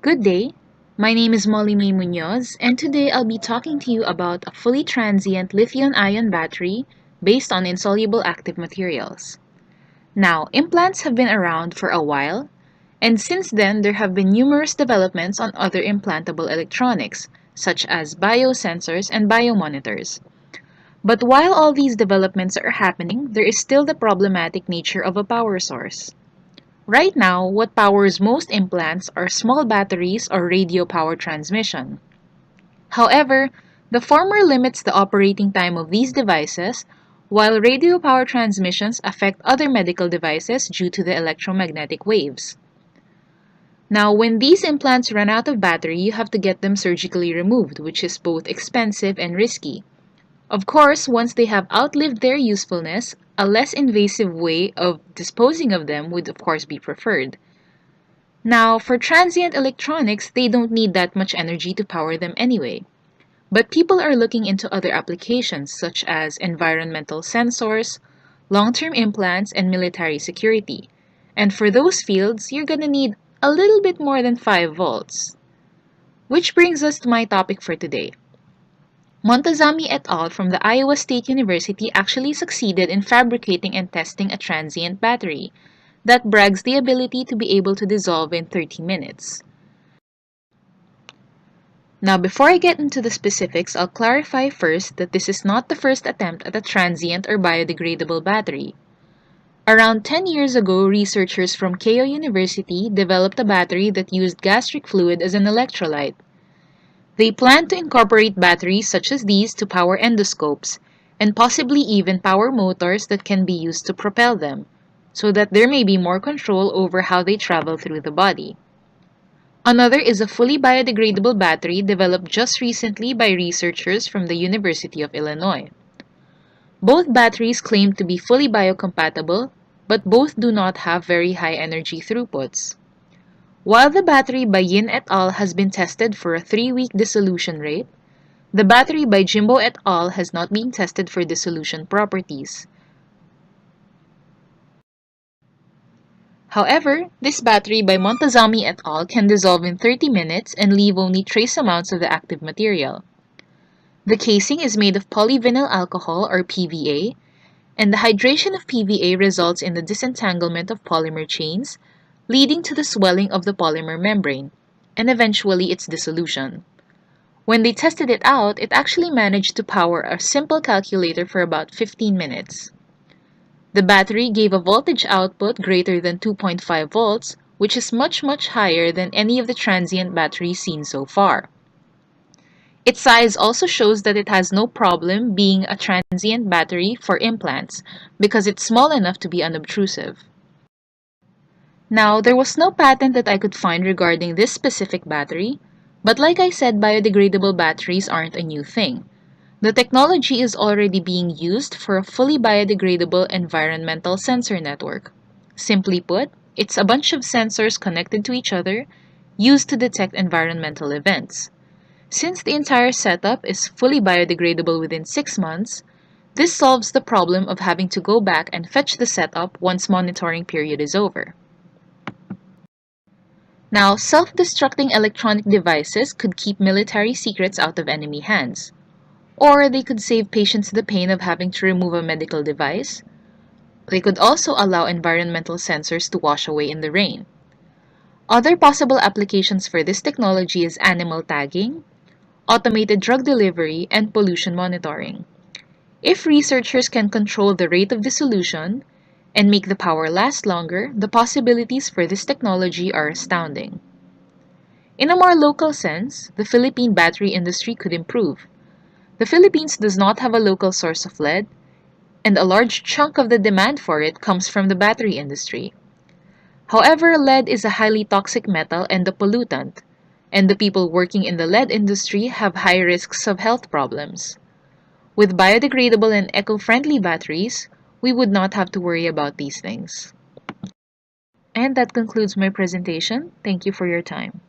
Good day. My name is Moli Mae Muñoz, and today I'll be talking to you about a fully transient lithium-ion battery based on insoluble active materials. Now, implants have been around for a while, and since then there have been numerous developments on other implantable electronics, such as biosensors and biomonitors. But while all these developments are happening, there is still the problematic nature of a power source. Right now, what powers most implants are small batteries or radio power transmission. However, the former limits the operating time of these devices, while radio power transmissions affect other medical devices due to the electromagnetic waves. Now, when these implants run out of battery, you have to get them surgically removed, which is both expensive and risky. Of course, once they have outlived their usefulness, a less invasive way of disposing of them would of course be preferred. Now, for transient electronics, they don't need that much energy to power them anyway. But people are looking into other applications such as environmental sensors, long-term implants, and military security. And for those fields, you're gonna need a little bit more than 5 volts. Which brings us to my topic for today. Montazami et al. From the Iowa State University actually succeeded in fabricating and testing a transient battery that brags the ability to be able to dissolve in 30 minutes. Now, before I get into the specifics, I'll clarify first that this is not the first attempt at a transient or biodegradable battery. Around 10 years ago, researchers from Keio University developed a battery that used gastric fluid as an electrolyte. They plan to incorporate batteries such as these to power endoscopes, and possibly even power motors that can be used to propel them, so that there may be more control over how they travel through the body. Another is a fully biodegradable battery developed just recently by researchers from the University of Illinois. Both batteries claim to be fully biocompatible, but both do not have very high energy throughputs. While the battery by Yin et al. Has been tested for a 3-week dissolution rate, the battery by Jimbo et al. Has not been tested for dissolution properties. However, this battery by Montazami et al. Can dissolve in 30 minutes and leave only trace amounts of the active material. The casing is made of polyvinyl alcohol or PVA, and the hydration of PVA results in the disentanglement of polymer chains, leading to the swelling of the polymer membrane, and eventually its dissolution. When they tested it out, it actually managed to power a simple calculator for about 15 minutes. The battery gave a voltage output greater than 2.5 volts, which is much higher than any of the transient batteries seen so far. Its size also shows that it has no problem being a transient battery for implants because it's small enough to be unobtrusive. Now, there was no patent that I could find regarding this specific battery, but like I said, biodegradable batteries aren't a new thing. The technology is already being used for a fully biodegradable environmental sensor network. Simply put, it's a bunch of sensors connected to each other, used to detect environmental events. Since the entire setup is fully biodegradable within 6 months, this solves the problem of having to go back and fetch the setup once monitoring period is over. Now, self-destructing electronic devices could keep military secrets out of enemy hands. Or they could save patients the pain of having to remove a medical device. They could also allow environmental sensors to wash away in the rain. Other possible applications for this technology is animal tagging, automated drug delivery, and pollution monitoring. If researchers can control the rate of dissolution, and make the power last longer, the possibilities for this technology are astounding. In a more local sense, the Philippine battery industry could improve. The Philippines does not have a local source of lead, and a large chunk of the demand for it comes from the battery industry. However, lead is a highly toxic metal and a pollutant, and the people working in the lead industry have high risks of health problems. With biodegradable and eco-friendly batteries, we would not have to worry about these things. And that concludes my presentation. Thank you for your time.